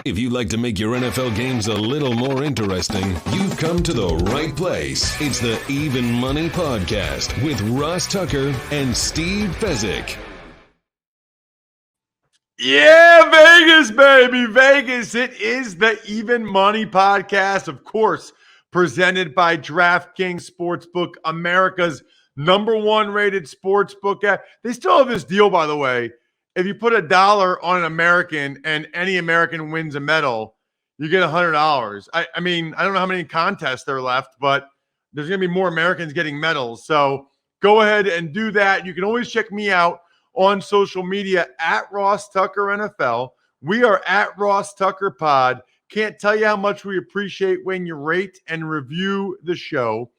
If you'd like to make your NFL games a little more interesting, you've come to the right place. It's the Even Money Podcast with Ross Tucker and Steve Fezzik. Yeah, Vegas, baby, Vegas. It is the Even Money Podcast, of course, presented by DraftKings Sportsbook, America's #1 rated sportsbook app. They still have this deal, by the way. If you put $1 on an American and any American wins a medal, you get $100. I mean, I don't know how many contests there are left, but there's going to be more Americans getting medals. So go ahead and do that. You can always check me out on social media at Ross Tucker NFL. We are at Ross Tucker Pod. Can't tell you how much we appreciate when you rate and review the show.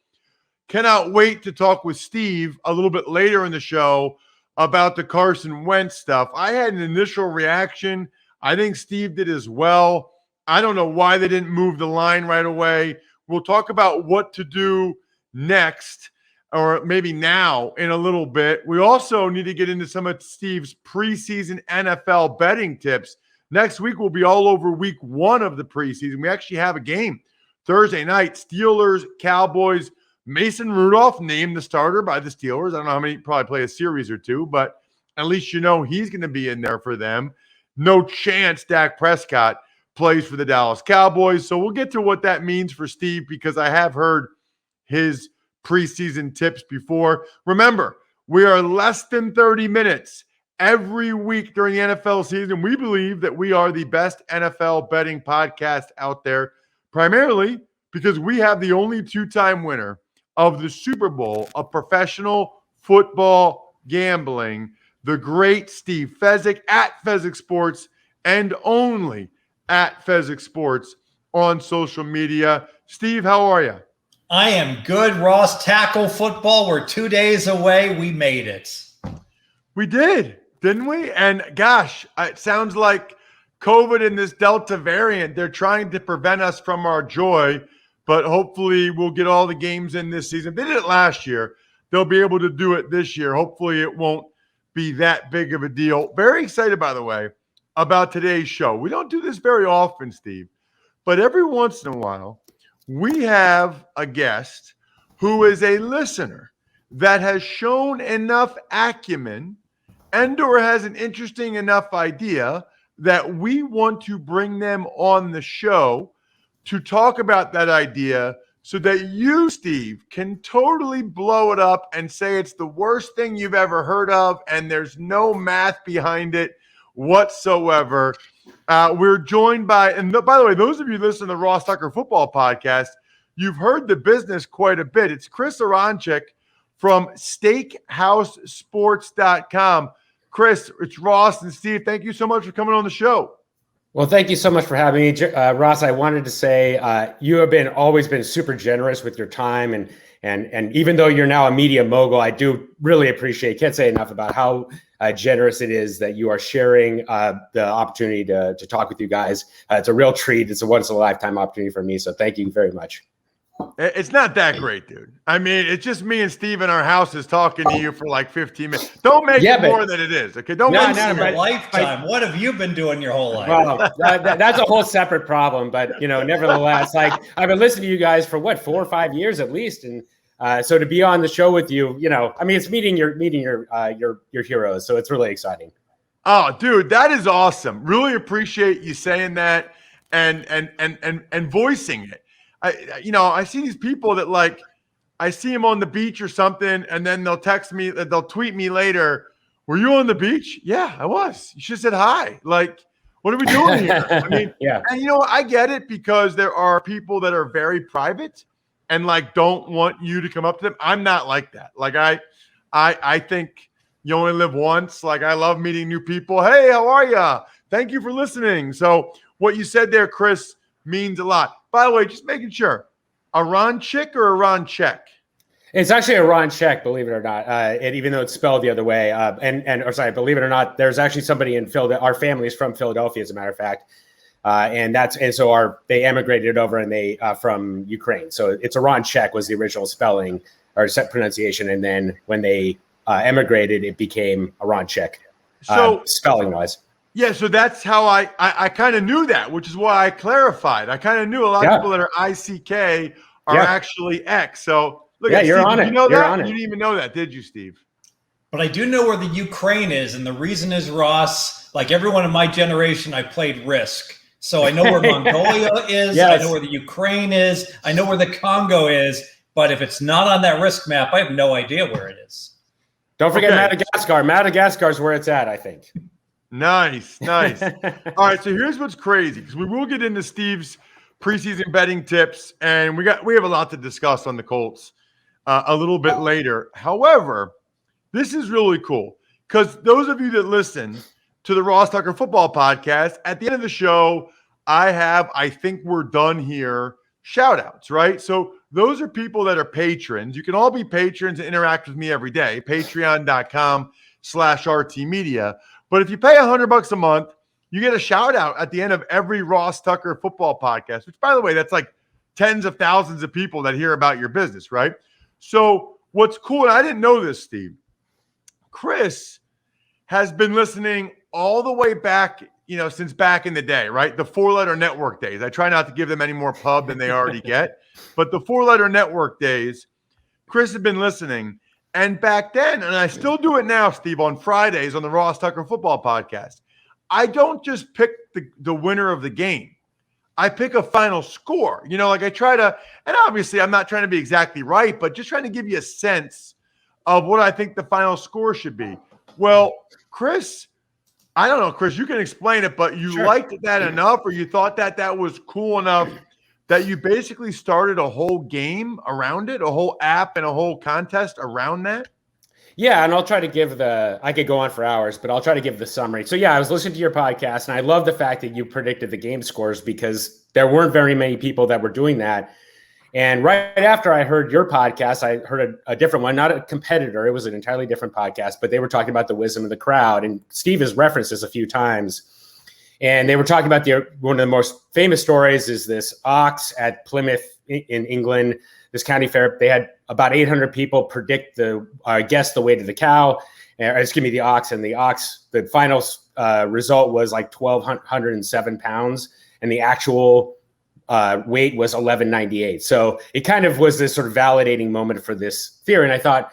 Cannot wait to talk with Steve a little bit later in the show about the Carson Wentz stuff. I had an initial reaction. I think Steve did as well. I don't know why they didn't move the line right away. We'll talk about what to do next, or maybe now in a little bit. We also need to get into some of Steve's preseason NFL betting tips. Next week, we'll be all over week 1 of the preseason. We actually have a game Thursday night, Steelers, Cowboys. Mason Rudolph named the starter by the Steelers. I don't know how many, probably play a series or two, but at least you know he's going to be in there for them. No chance Dak Prescott plays for the Dallas Cowboys. So we'll get to what that means for Steve, because I have heard his preseason tips before. Remember, we are less than 30 minutes every week during the NFL season. We believe that we are the best NFL betting podcast out there, primarily because we have the only 2-time winner of the Super Bowl of professional football gambling, the great Steve Fezzik at Fezzik Sports, and only at Fezzik Sports on social media. Steve, how are you? I am good, Ross. Tackle football. We're 2 days away. We made it. We did, didn't we? And gosh, it sounds like COVID and this Delta variant, they're trying to prevent us from our joy. But hopefully we'll get all the games in this season. They did it last year. They'll be able to do it this year. Hopefully it won't be that big of a deal. Very excited, by the way, about today's show. We don't do this very often, Steve, but every once in a while, we have a guest who is a listener that has shown enough acumen and or has an interesting enough idea that we want to bring them on the show to talk about that idea so that you, Steve, can totally blow it up and say it's the worst thing you've ever heard of and there's no math behind it whatsoever. We're joined by, and by the way, those of you listening to the Ross Tucker Football Podcast, you've heard the business quite a bit. It's Chris Aronchick from SteakhouseSports.com. Chris, it's Ross and Steve. Thank you so much for coming on the show. Well, thank you so much for having me, Ross. I wanted to say you have always been super generous with your time, and even though you're now a media mogul, I do really appreciate. Can't say enough about how generous it is that you are sharing the opportunity to talk with you guys. It's a real treat. It's a once in a lifetime opportunity for me. So thank you very much. It's not that great, dude. I mean, it's just me and Steve in our houses talking to you for like 15 minutes. Don't make it more than it is, okay? Don't make it your lifetime. What have you been doing your whole life? Well, that's a whole separate problem. But nevertheless, like I've been listening to you guys for 4 or 5 years at least, and so to be on the show with you, I mean, it's meeting your heroes. So it's really exciting. Oh, dude, that is awesome. Really appreciate you saying that and voicing it. I see these people that like, I see them on the beach or something, and then they'll text me, they'll tweet me later. Were you on the beach? Yeah, I was. You should have said hi. Like, what are we doing here? I mean, yeah. And I get it, because there are people that are very private and like don't want you to come up to them. I'm not like that. Like I think you only live once. Like, I love meeting new people. Hey, how are you? Thank you for listening. So what you said there, Chris, means a lot. By the way, just making sure, Aronochick or Aronchick? It's actually Aronochick, believe it or not. Even though it's spelled the other way. Believe it or not, there's actually somebody in Philadelphia. Our family is from Philadelphia, as a matter of fact, so they emigrated over and they from Ukraine. So it's Aronochick was the original spelling or set pronunciation, and then when they emigrated, it became Aronochick. So spelling wise. Yeah, so that's how I kind of knew that, which is why I clarified. I kind of knew a lot of people that are ICK are actually X. So look at you're Steve, on did it. you know You're that? on You it. didn't even know that, did you, Steve? But I do know where the Ukraine is, and the reason is, Ross, like everyone in my generation, I played Risk. So I know where Mongolia is. Yes. I know where the Ukraine is. I know where the Congo is. But if it's not on that Risk map, I have no idea where it is. Don't forget Madagascar. Madagascar is where it's at, I think. Nice. All right, so here's what's crazy, because we will get into Steve's preseason betting tips, and we have a lot to discuss on the Colts a little bit later. However, this is really cool, because those of you that listen to the Ross Tucker Football Podcast, at the end of the show, I think we're done here, shout outs, right? So those are people that are patrons. You can all be patrons and interact with me every day, patreon.com/RTmedia. But if you pay $100 a month, you get a shout out at the end of every Ross Tucker Football Podcast, which, by the way, that's like tens of thousands of people that hear about your business, right? So what's cool, and I didn't know this, Steve, Chris has been listening all the way back, since back in the day, right? The 4-letter network days. I try not to give them any more pub than they already get, but the 4-letter network days, Chris had been listening. And back then, and I still do it now, Steve, on Fridays on the Ross Tucker Football Podcast, I don't just pick the winner of the game. I pick a final score. I try to, and obviously I'm not trying to be exactly right, but just trying to give you a sense of what I think the final score should be. Well, Chris, I don't know, Chris, you can explain it, but you liked that enough, or you thought that was cool enough that you basically started a whole game around it, a whole app and a whole contest around that? Yeah, and I'll try to give I could go on for hours, but I'll try to give the summary. So yeah, I was listening to your podcast, and I love the fact that you predicted the game scores, because there weren't very many people that were doing that. And right after I heard your podcast, I heard a different one, not a competitor. It was an entirely different podcast, but they were talking about the wisdom of the crowd. And Steve has referenced this a few times. And they were talking about one of the most famous stories is this ox at Plymouth in England, this county fair. They had about 800 people predict guess the weight of the cow, the ox. And the final result was like 1,207 pounds. And the actual weight was 1198. So it kind of was this sort of validating moment for this theory. And I thought,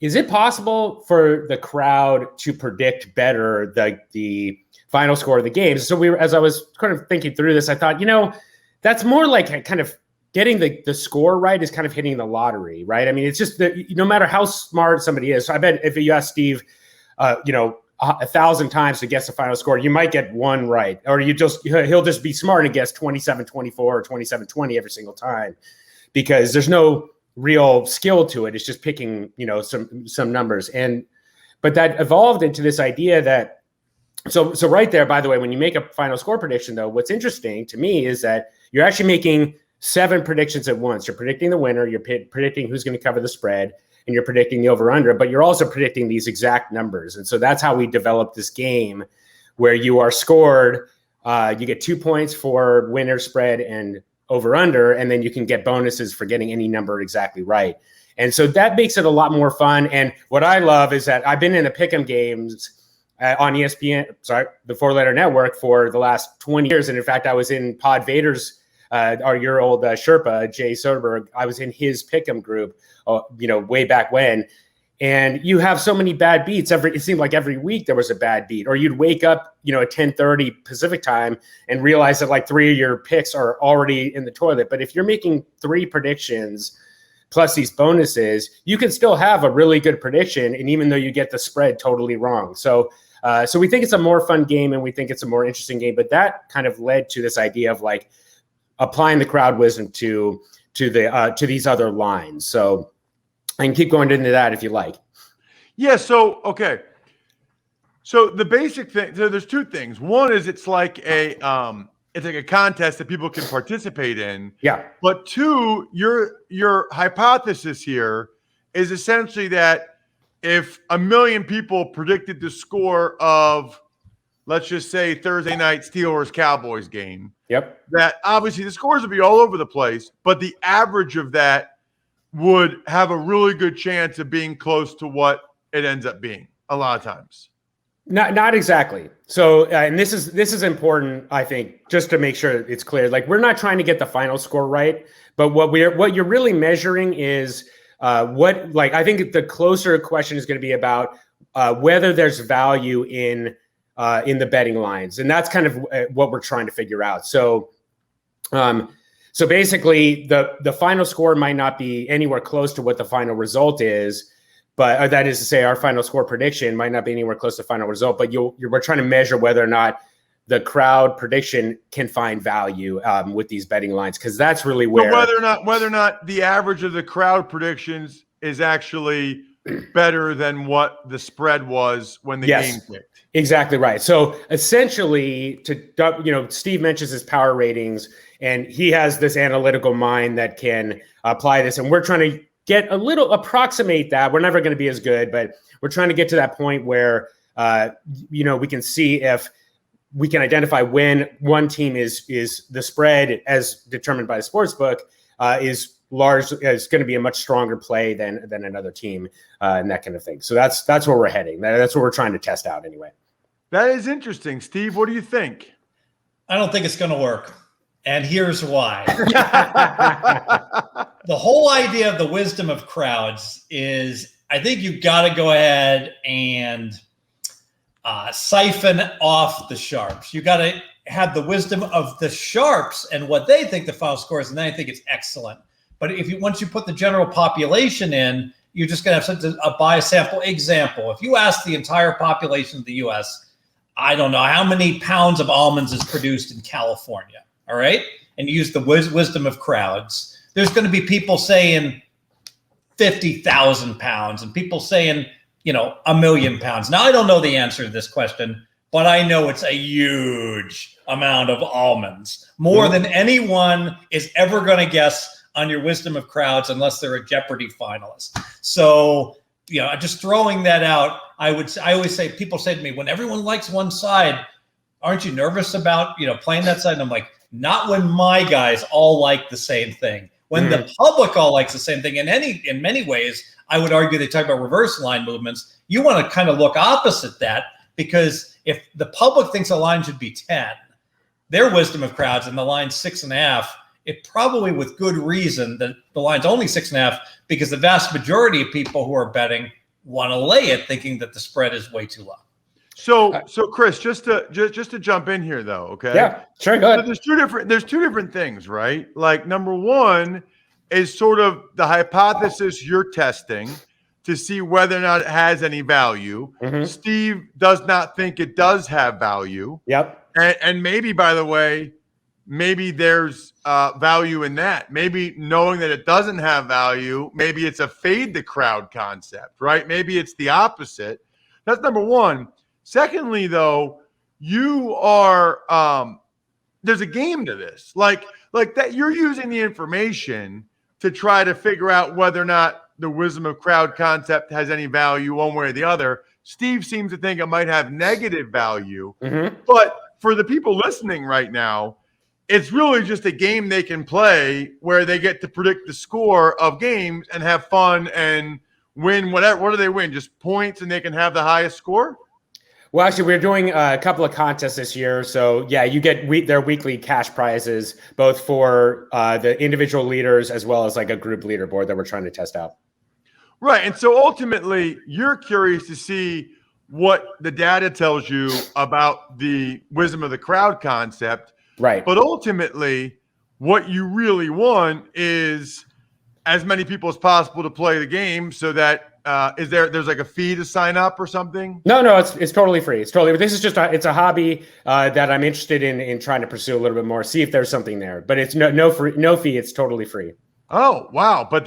is it possible for the crowd to predict better the final score of the game? So as I was kind of thinking through this, I thought, that's more like kind of getting the score right is kind of hitting the lottery, right? I mean, it's just that no matter how smart somebody is. So I bet if you ask Steve, 1,000 times to guess the final score, you might get one right, or he'll just be smart and guess 27-24 or 27-20 every single time, because there's no real skill to it. It's just picking, some numbers. But that evolved into this idea that, so right there, by the way, when you make a final score prediction, though, what's interesting to me is that you're actually making 7 predictions at once. You're predicting the winner, you're predicting who's going to cover the spread, and you're predicting the over-under, but you're also predicting these exact numbers. And so that's how we developed this game, where you are scored. You get 2 points for winner, spread, and over-under, and then you can get bonuses for getting any number exactly right. And so that makes it a lot more fun. And what I love is that I've been in the pick'em games on ESPN, the 4-letter network, for the last 20 years. And in fact, I was in Pod Vader's, your old Sherpa, Jay Soderberg. I was in his pick'em group, way back when. And you have so many bad beats. It seemed like every week there was a bad beat, or you'd wake up, at 10:30 Pacific time and realize that like 3 of your picks are already in the toilet. But if you're making 3 predictions plus these bonuses, you can still have a really good prediction. And even though you get the spread totally wrong. So we think it's a more fun game, and we think it's a more interesting game. But that kind of led to this idea of like applying the crowd wisdom to these other lines. So I can keep going into that if you like. Yeah. So, okay. So the basic thing, so there's 2 things. One is it's like a contest that people can participate in. Yeah. But 2, your hypothesis here is essentially that if 1 million people predicted the score of, let's just say, Thursday night Steelers-Cowboys game, yep, that obviously the scores would be all over the place, but the average of that would have a really good chance of being close to what it ends up being a lot of times. Not exactly. So, and this is important, I think, just to make sure it's clear. Like, we're not trying to get the final score right, but what you're really measuring is I think the closer question is going to be about whether there's value in the betting lines, and that's kind of what we're trying to figure out. So, so basically, the final score might not be anywhere close to what the final result is. But that is to say, our final score prediction might not be anywhere close to final result. But we're trying to measure whether or not the crowd prediction can find value with these betting lines, because that's really where whether or not the average of the crowd predictions is actually better than what the spread was when the game kicked. Exactly right. So essentially, Steve mentions his power ratings, and he has this analytical mind that can apply this, and we're trying to approximate that. We're never going to be as good, but we're trying to get to that point where, we can see if we can identify when one team is the spread as determined by the sports book is going to be a much stronger play than another team and that kind of thing. So that's where we're heading. That's what we're trying to test out anyway. That is interesting. Steve, what do you think? I don't think it's going to work. And here's why. The whole idea of the wisdom of crowds is, I think you've got to go ahead and siphon off the sharps. You got to have the wisdom of the sharps and what they think the final score is, and then I think it's excellent. But once you put the general population in, you're just going to have such a bias sample. Example, if you ask the entire population of the U.S., I don't know how many pounds of almonds is produced in California. All right. And you use the wisdom of crowds. There's going to be people saying 50,000 pounds and people saying, 1 million pounds. Now, I don't know the answer to this question, but I know it's a huge amount of almonds, more than anyone is ever going to guess on your wisdom of crowds, unless they're a Jeopardy finalist. So, just throwing that out, I always say, people say to me, when everyone likes one side, aren't you nervous about, playing that side? And I'm like, not when my guys all like the same thing. When the public all likes the same thing, in many ways, I would argue they talk about reverse line movements. You want to kind of look opposite that, because if the public thinks a line should be 10, their wisdom of crowds and the line's 6.5, it probably with good reason that the line's only 6.5, because the vast majority of people who are betting want to lay it, thinking that the spread is way too low. So Chris, just to jump in here though, okay? Yeah, sure, go ahead. So there's two different things, right? Like, number one is sort of the hypothesis you're testing to see whether or not it has any value. Mm-hmm. Steve does not think it does have value. Yep. And maybe, by the way, maybe there's value in that. Maybe knowing that it doesn't have value, maybe it's a fade the crowd concept, right? Maybe it's the opposite. That's number one. Secondly, though, you are there's a game to this. Like that you're using the information to try to figure out whether or not the wisdom of crowd concept has any value one way or the other. Steve seems to think it might have negative value. Mm-hmm. But for the people listening right now, it's really just a game they can play where they get to predict the score of games and have fun and win whatever. What do they win? Just points, and they can have the highest score? Well, actually, we're doing a couple of contests this year. So, yeah, you get their weekly cash prizes, both for the individual leaders as well as like a group leaderboard that we're trying to test out. Right. And so ultimately, you're curious to see what the data tells you about the wisdom of the crowd concept. Right. But ultimately, what you really want is as many people as possible to play the game, so that there's like a fee to sign up or something? No, it's totally free. This is just it's a hobby that I'm interested in trying to pursue a little bit more, see if there's something there. But it's no fee. It's totally free. Oh, wow. But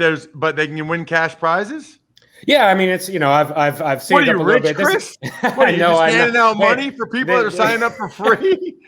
they can win cash prizes? Yeah, I mean, it's, I've saved up a little bit. Chris? What, are you just handing out money for people that are signing up for free?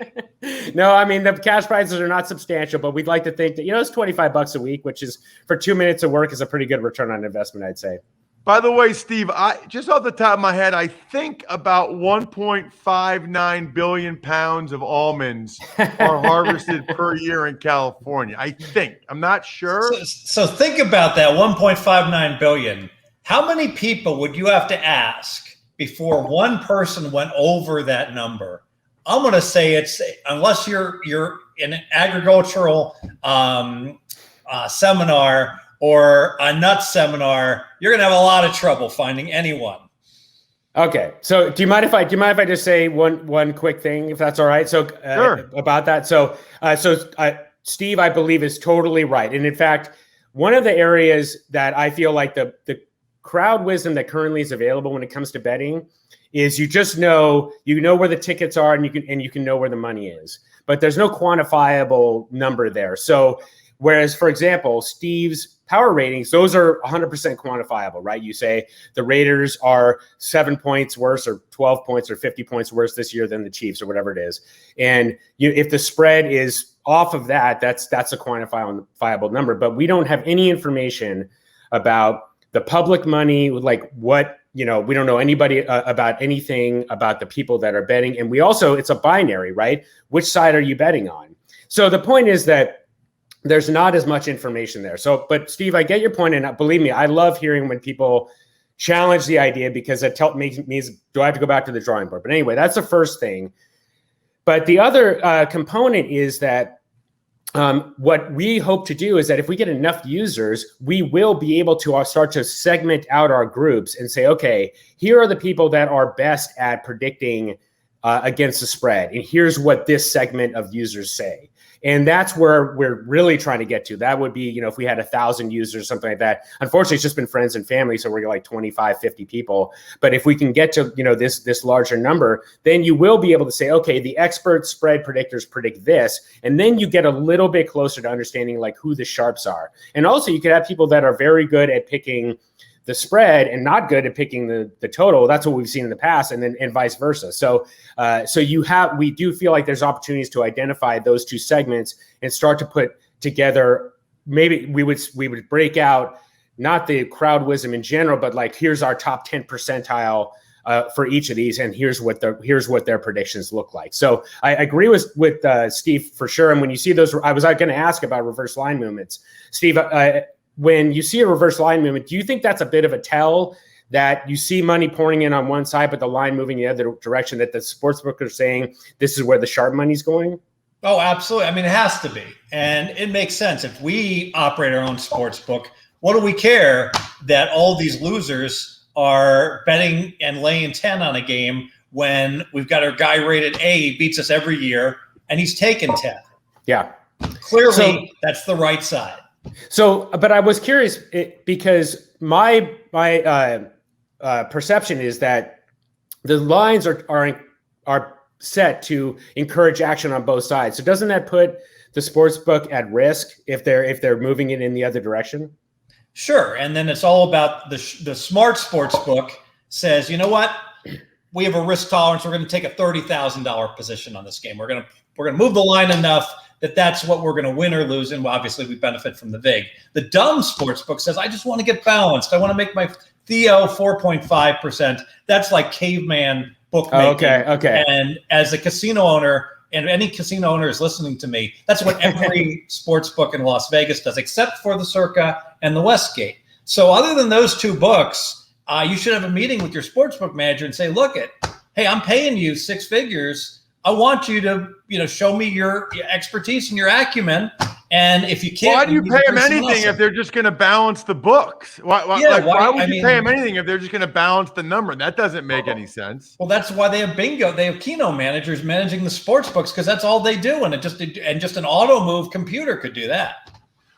No, I mean, the cash prizes are not substantial, but we'd like to think that, it's $25 a week, which is for 2 minutes of work is a pretty good return on investment, I'd say. By the way, Steve, I just off the top of my head, I think about 1.59 billion pounds of almonds are harvested per year in California. I think. I'm not sure. So think about that, 1.59 billion. How many people would you have to ask before one person went over that number. I'm going to say it's, unless you're in an agricultural seminar or a nuts seminar, you're going to have a lot of trouble finding anyone. Okay, so do you mind if I just say one quick thing, if that's all right? So Sure. About that. So Steve, I believe, is totally right, and in fact, one of the areas that I feel like the crowd wisdom that currently is available when it comes to betting is you just know where the tickets are, and you can know where the money is, but there's no quantifiable number there. So whereas, for example, Steve's power ratings, those are 100% quantifiable, right? You say the Raiders are 7 points worse or 12 points or 50 points worse this year than the Chiefs or whatever it is. And if the spread is off of that, that's a quantifiable number, but we don't have any information about the public money, like what, we don't know anybody about anything about the people that are betting. And we also, it's a binary, right? Which side are you betting on? So the point is that there's not as much information there. So, but Steve, I get your point, and believe me, I love hearing when people challenge the idea, because it makes me, do I have to go back to the drawing board? But anyway, that's the first thing. But the other component is that what we hope to do is that if we get enough users, we will be able to start to segment out our groups and say, okay, here are the people that are best at predicting against the spread, and here's what this segment of users say. And that's where we're really trying to get to. That would be, if we had 1,000 users or something like that. Unfortunately, it's just been friends and family, so we're like 25, 50 people. But if we can get to, this larger number, then you will be able to say, okay, the expert spread predictors predict this. And then you get a little bit closer to understanding like who the sharps are. And also you could have people that are very good at picking the spread and not good at picking the total. That's what we've seen in the past, and vice versa. So we do feel like there's opportunities to identify those two segments and start to put together. Maybe we would break out not the crowd wisdom in general, but like, here's our top 10 percentile for each of these, and here's what their predictions look like. So I agree with Steve for sure. And when you see those, I was going to ask about reverse line movements, Steve. When you see a reverse line movement, do you think that's a bit of a tell that you see money pouring in on one side, but the line moving the other direction, that the sportsbook are saying this is where the sharp money's going? Oh, absolutely. I mean, it has to be. And it makes sense. If we operate our own sportsbook, what do we care that all these losers are betting and laying 10 on a game when we've got our guy rated A, he beats us every year, and he's taken 10? Yeah. Clearly, that's the right side. So, but I was curious because my perception is that the lines are set to encourage action on both sides. So, doesn't that put the sports book at risk if they're moving it in the other direction? Sure, and then it's all about the smart sports book says, you know what, we have a risk tolerance. We're going to take a $30,000 position on this game. We're going to move the line enough that's what we're going to win or lose, and obviously we benefit from the vig. The dumb sports book says, I just want to get balanced. I want to make my Theo 4.5%. That's like caveman bookmaking. Okay. And as a casino owner, and any casino owner is listening to me, that's what every sports book in Las Vegas does, except for the Circa and the Westgate. So other than those two books, you should have a meeting with your sportsbook manager and say, look, hey, I'm paying you six figures. I want you to, show me your expertise and your acumen. And if you can't, why do you pay them anything if they're just going to balance the books? Why would you pay them anything if they're just going to balance the number? That doesn't make any sense. Well, that's why they have bingo. They have Keno managers managing the sports books, because that's all they do. And just an auto move computer could do that.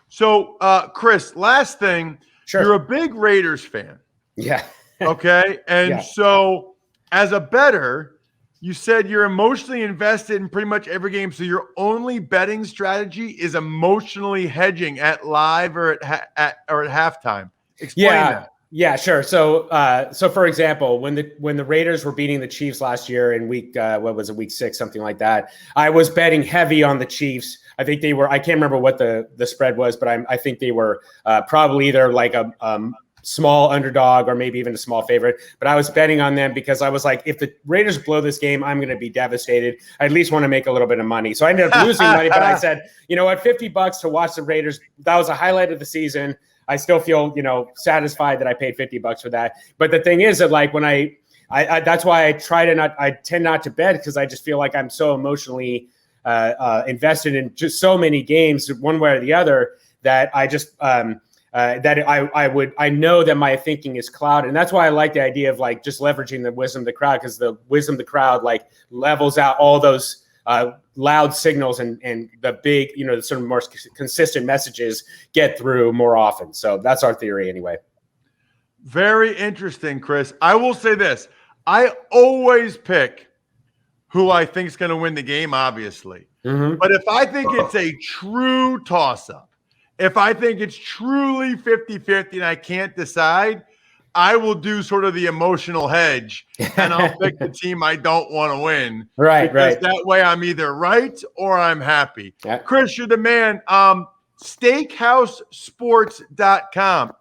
So, Chris, last thing, sure. You're a big Raiders fan. Yeah. Okay. And so as a bettor, you said you're emotionally invested in pretty much every game. So your only betting strategy is emotionally hedging at live or at halftime. Explain that. Yeah, sure. So for example, when the Raiders were beating the Chiefs last year in week 6, something like that, I was betting heavy on the Chiefs. I think they were, I can't remember what the spread was, but I think they were probably either like a small underdog or maybe even a small favorite, but I was betting on them because I was like, if the Raiders blow this game, I'm going to be devastated. I at least want to make a little bit of money. So I ended up losing money, but I said, you know what, $50 to watch the Raiders. That was a highlight of the season. I still feel, satisfied that I paid $50 for that. But the thing is that like when I that's why I tend not to bet, because I just feel like I'm so emotionally invested in just so many games, one way or the other, that I just I know that my thinking is clouded. And that's why I like the idea of like just leveraging the wisdom of the crowd, because the wisdom of the crowd like levels out all those loud signals, and the big, the sort of more consistent messages get through more often. So that's our theory anyway. Very interesting, Chris. I will say this. I always pick who I think is going to win the game, obviously. Mm-hmm. But if I think it's a true toss-up, if I think it's truly 50-50 and I can't decide, I will do sort of the emotional hedge, and I'll pick the team I don't want to win. Right. That way I'm either right or I'm happy. Yeah. Chris, you're the man. SteakhouseSports.com.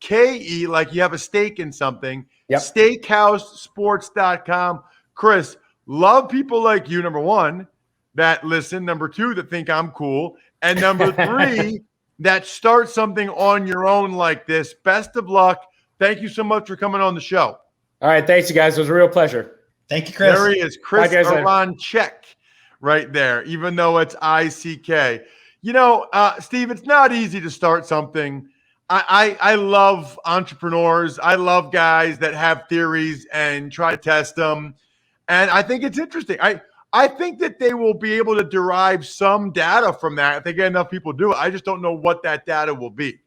STAKE, like you have a stake in something. Yep. SteakhouseSports.com. Chris, love people like you, number one, that listen. Number two, that think I'm cool. And number three, that start something on your own like this. Best of luck. Thank you so much for coming on the show. All right. Thanks, you guys. It was a real pleasure. Thank you, Chris. There he is. Chris Aronchick right there, even though it's ICK. Steve, it's not easy to start something. I love entrepreneurs. I love guys that have theories and try to test them. And I think it's interesting. I think that they will be able to derive some data from that if they get enough people do it. I just don't know what that data will be.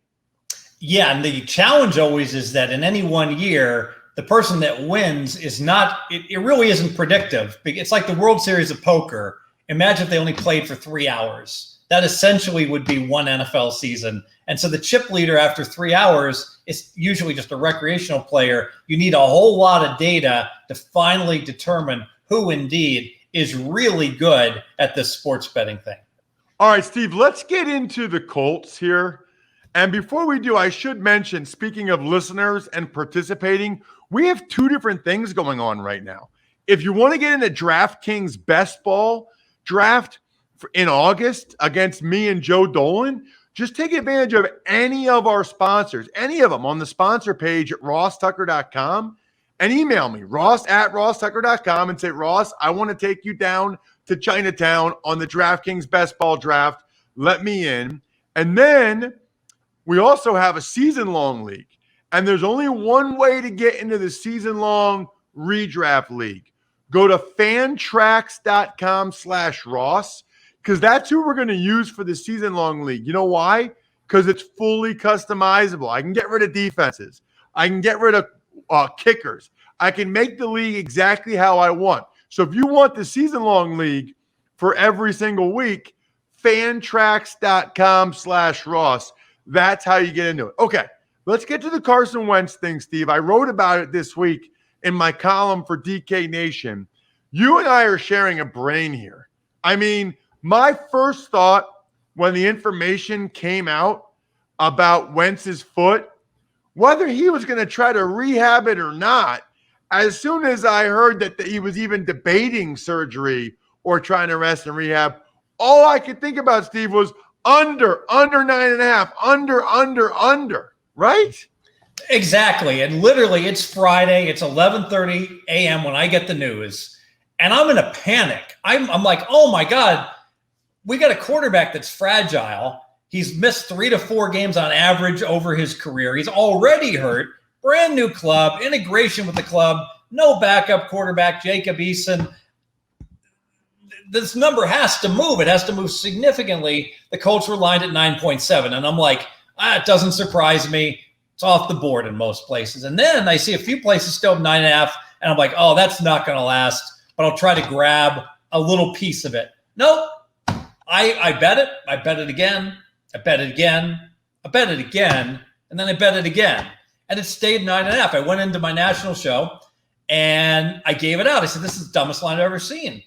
Yeah, and the challenge always is that in any one year, the person that wins is not – it really isn't predictive. It's like the World Series of Poker. Imagine if they only played for 3 hours. That essentially would be one NFL season. And so the chip leader after 3 hours is usually just a recreational player. You need a whole lot of data to finally determine who indeed is really good at this sports betting thing. All right, Steve, let's get into the Colts here. And before we do, I should mention, speaking of listeners and participating, we have two different things going on right now. If you want to get into DraftKings Best Ball draft in August against me and Joe Dolan, just take advantage of any of our sponsors, any of them on the sponsor page at rosstucker.com. And email me, ross@rosstucker.com, and say, Ross, I want to take you down to Chinatown on the DraftKings Best Ball Draft. Let me in. And then we also have a season-long league. And there's only one way to get into the season-long redraft league. Go to fantrax.com/Ross, because that's who we're going to use for the season-long league. You know why? Because it's fully customizable. I can get rid of defenses. I can get rid of kickers. I can make the league exactly how I want. So if you want the season-long league for every single week, fantrax.com/Ross. That's how you get into it. Okay, let's get to the Carson Wentz thing, Steve. I wrote about it this week in my column for DK Nation. You and I are sharing a brain here. I mean, my first thought when the information came out about Wentz's foot, whether he was going to try to rehab it or not, as soon as I heard that he was even debating surgery or trying to rest and rehab, all I could think about, Steve, was under 9.5, under, right? Exactly. And literally, it's Friday. It's 11:30 a.m. when I get the news, and I'm in a panic. I'm like, oh, my God, we got a quarterback that's fragile. He's missed 3 to 4 games on average over his career. He's already hurt. Brand new club, integration with the club, no backup quarterback, Jacob Eason. This number has to move. It has to move significantly. The Colts were lined at 9.7. And I'm like, it doesn't surprise me. It's off the board in most places. And then I see a few places still have 9.5. And I'm like, oh, that's not going to last. But I'll try to grab a little piece of it. Nope. I bet it. I bet it again. I bet it again. I bet it again. And then I bet it again. And it stayed 9.5. I went into my national show and I gave it out. I said, this is the dumbest line I've ever seen.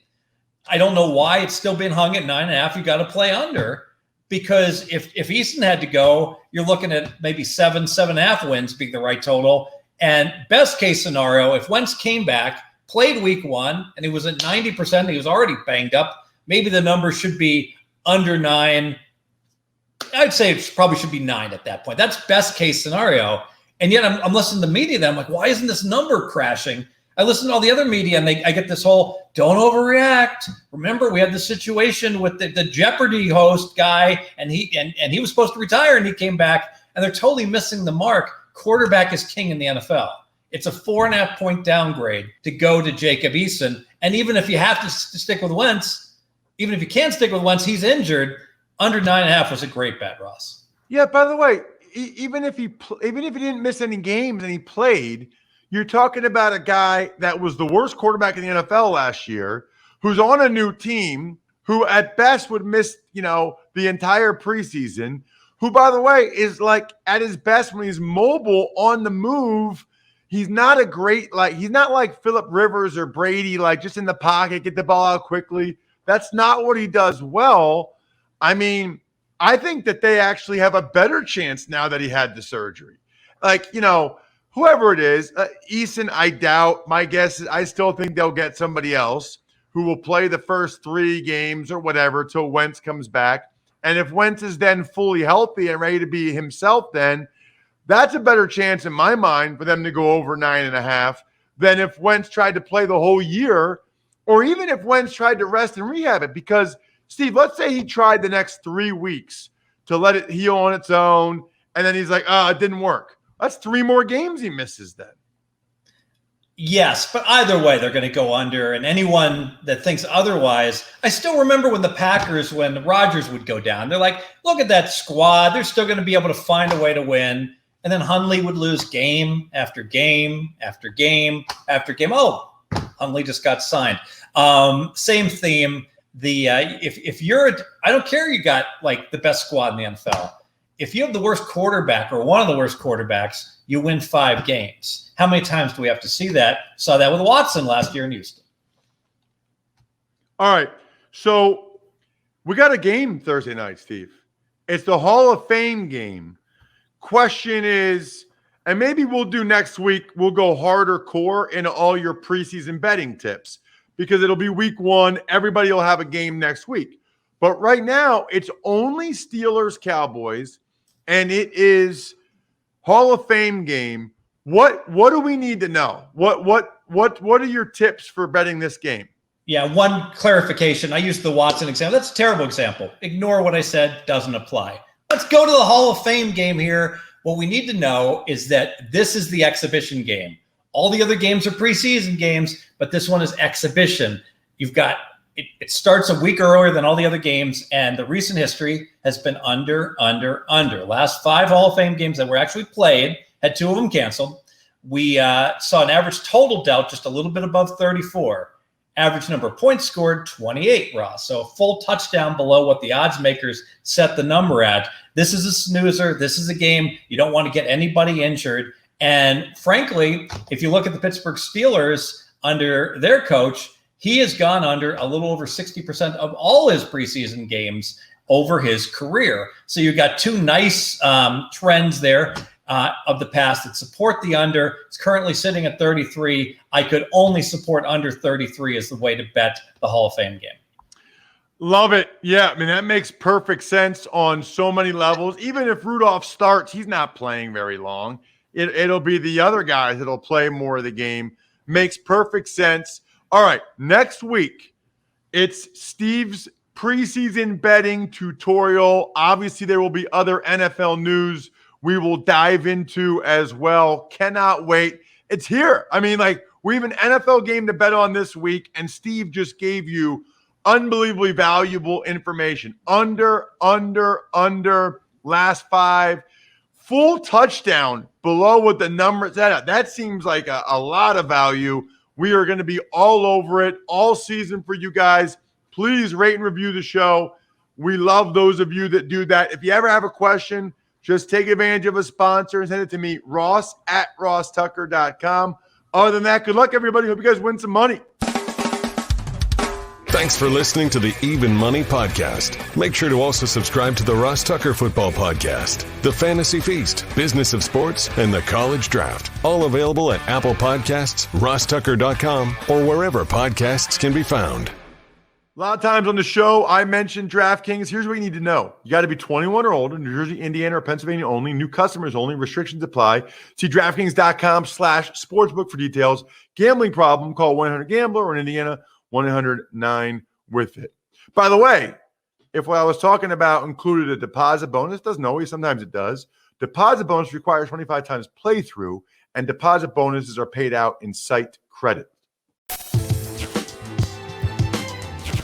I don't know why it's still being hung at 9.5. You got to play under, because if Easton had to go, you're looking at maybe 7.5 wins being the right total. And best case scenario, if Wentz came back, played week 1, and he was at 90%, he was already banged up, maybe the number should be under 9. I'd say it probably should be 9 at that point. That's best case scenario. And yet I'm listening to the media. Then I'm like, why isn't this number crashing? I listen to all the other media, and I get this whole don't overreact. Remember, we had the situation with the Jeopardy host guy, and he was supposed to retire, and he came back, and they're totally missing the mark. Quarterback is king in the NFL. It's a 4.5 point downgrade to go to Jacob Eason. And even if you have to stick with Wentz, even if you can't stick with Wentz, he's injured. Under 9.5 was a great bet, Ross. Yeah. By the way, even if he didn't miss any games and he played, you're talking about a guy that was the worst quarterback in the NFL last year, who's on a new team, who at best would miss, the entire preseason, who, by the way, is like at his best when he's mobile on the move. He's not he's not like Phillip Rivers or Brady, like just in the pocket, get the ball out quickly. That's not what he does well. I mean, I think that they actually have a better chance now that he had the surgery. Whoever it is, Eason, I doubt. My guess is I still think they'll get somebody else who will play the first 3 games or whatever till Wentz comes back. And if Wentz is then fully healthy and ready to be himself, then that's a better chance in my mind for them to go over 9.5 than if Wentz tried to play the whole year, or even if Wentz tried to rest and rehab it. Because, Steve, let's say he tried the next 3 weeks to let it heal on its own, and then he's like, it didn't work. That's 3 more games he misses then. Yes, but either way, they're going to go under. And anyone that thinks otherwise, I still remember when the Packers, when Rodgers would go down, they're like, look at that squad. They're still going to be able to find a way to win. And then Hundley would lose game after game after game after game. Oh, Hundley just got signed. Same theme. If you're I don't care, you got like the best squad in the NFL. If you have the worst quarterback or one of the worst quarterbacks, you win 5 games. How many times do we have to see that? Saw that with Watson last year in Houston. All right. So we got a game Thursday night, Steve. It's the Hall of Fame game. Question is, and maybe we'll do next week, we'll go harder core into all your preseason betting tips because it'll be week 1. Everybody will have a game next week. But right now, it's only Steelers-Cowboys, and it is Hall of Fame game. What do we need to know? What are your tips for betting this game? Yeah, one clarification. I used the Watson example. That's a terrible example. Ignore what I said. Doesn't apply. Let's go to the Hall of Fame game here. What we need to know is that this is the exhibition game. All the other games are preseason games, but this one is exhibition. You've got it starts a week earlier than all the other games, and the recent history has been under. Last 5 Hall of Fame games that were actually played, had 2 of them canceled. We saw an average total dealt just a little bit above 34. Average number of points scored, 28, Ross. So a full touchdown below what the odds makers set the number at. This is a snoozer. This is a game you don't want to get anybody injured. And frankly, if you look at the Pittsburgh Steelers under their coach, he has gone under a little over 60% of all his preseason games over his career. So you've got 2 nice trends there of the past that support the under. It's currently sitting at 33. I could only support under 33 as the way to bet the Hall of Fame game. Love it. Yeah, I mean, that makes perfect sense on so many levels. Even if Rudolph starts, he's not playing very long. It'll be the other guys that'll play more of the game. Makes perfect sense. All right, next week, it's Steve's preseason betting tutorial. Obviously, there will be other NFL news we will dive into as well. Cannot wait. It's here. I mean, we have an NFL game to bet on this week, and Steve just gave you unbelievably valuable information. Under, last 5. Full touchdown below what the number said. That seems like a lot of value. We are going to be all over it all season for you guys. Please rate and review the show. We love those of you that do that. If you ever have a question, just take advantage of a sponsor and send it to me, ross@rosstucker.com. Other than that, good luck, everybody. Hope you guys win some money. Thanks for listening to the Even Money Podcast. Make sure to also subscribe to the Ross Tucker Football Podcast, The Fantasy Feast, Business of Sports, and The College Draft. All available at Apple Podcasts, rosstucker.com, or wherever podcasts can be found. A lot of times on the show, I mentioned DraftKings. Here's what you need to know. You got to be 21 or older, New Jersey, Indiana, or Pennsylvania only. New customers only. Restrictions apply. See DraftKings.com/sportsbook for details. Gambling problem, call 1-800-GAMBLER, or in Indiana, 1-800-9-WITH-IT. By the way, if what I was talking about included a deposit bonus, doesn't always, sometimes it does. Deposit bonus requires 25 times playthrough, and deposit bonuses are paid out in site credit.